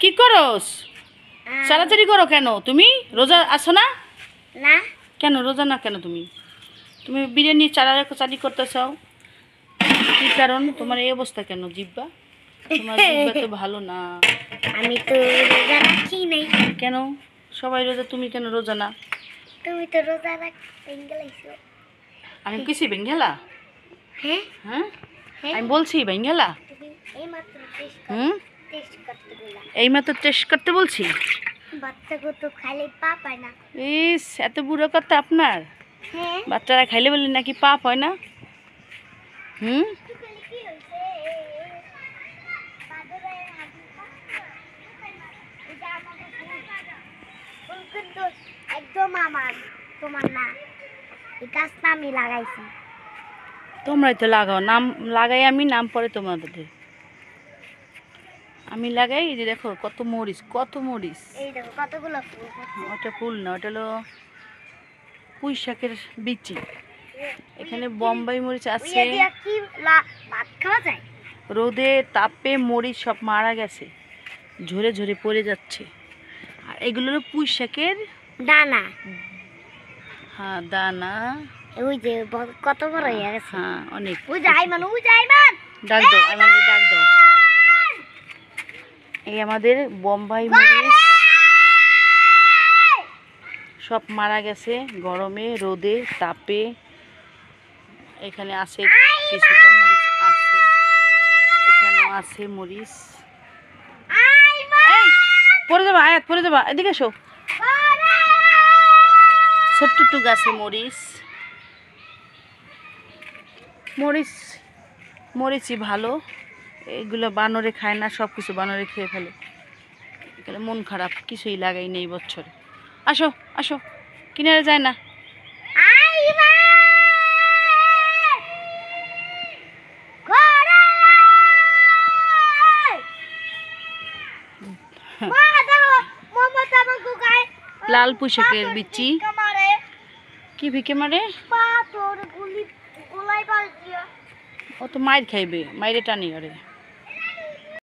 কি করস? চালাচালি করো কেন? তুমি রোজা আছো না? না। কেন রোজা না কেন? তুমি তুমি বিরিয়ানি চালাচালি করতেছ, কি কারণ? তোমার এই অবস্থা কেন জিব্বা? তোমার জিব্বা তো ভালো না। আমি তো রোজা রাখি নাই। কেন সবাই রোজা, তুমি কেন রোজা না? তুমি তো রোজা রাখছো। আমি কিছু বেঙ্গেলা? হ্যাঁ হ্যাঁ হ্যাঁ, আমি বলছি বেঙ্গেলা? তুমি এইমাত্র টেস্ট করতে গেলা। এইমাত্র টেস্ট করতে বলছি। বাচ্চাকে তো খাইলে পাপ হয় না। ইস, এত বুড়ো কথা আপনার। হ্যাঁ, বাচ্চারা খাইলে বলে নাকি পাপ হয় না? হুম, কি হয়েছে? কিন্তু একদম আমার, তোমার না। এই গাছটা আমি লাগাইছি। তোমরাই তো লাগাও, নাম লাগাই আমি, নাম পরে তোমাদের। আমি লাগাই, এই যে দেখো কত মরিচ, কত মরিচ। এই দেখো কতগুলো ফুল হচ্ছে। ওটা ফুল না, ওটা হলো পুঁই শাকের বিচি। এখানে বোম্বাই মরিচ আছে। ওইয়া দিয়া কি ভাত খাওয়া যায়? রোদে তাপে মরিচ সব মারা গেছে, ঝরে ঝরে পড়ে যাচ্ছে। আর এগুলো হলো পুঁই শাকের দানা। হ্যাঁ দানা। ওই যে কত বড় হয়ে গেছে। হ্যাঁ অনেক। ওই যে আইমান, ওই যে আইমান। ডাক দাও, আমাদের ডাক দাও। এই আমাদের বোম্বাই মরিচ সব মারা গেছে গরমে, রোদে তাপে। এখানে আছে কিছুটা মরিচ আছে, এখানেও আছে মরিচ। এই পড়ে যাবা, আয়াত পড়ে যাবা, এদিকে এসো। ছোট্ট টুকু গাছে মরিচ, মরিচ মরিচই ভালো। এগুলো বানরে খায় না, সব কিছু বানরে খেয়ে ফেলে। এখানে মন খারাপ, কিছুই লাগাই নেই বছরে। আসো আসো, কিনারে যায় না। লাল পুঁইশাকের বিচি। কি ভিকে মারে? ও তো মায়ের খাইবে, মায়েরে টানি করে।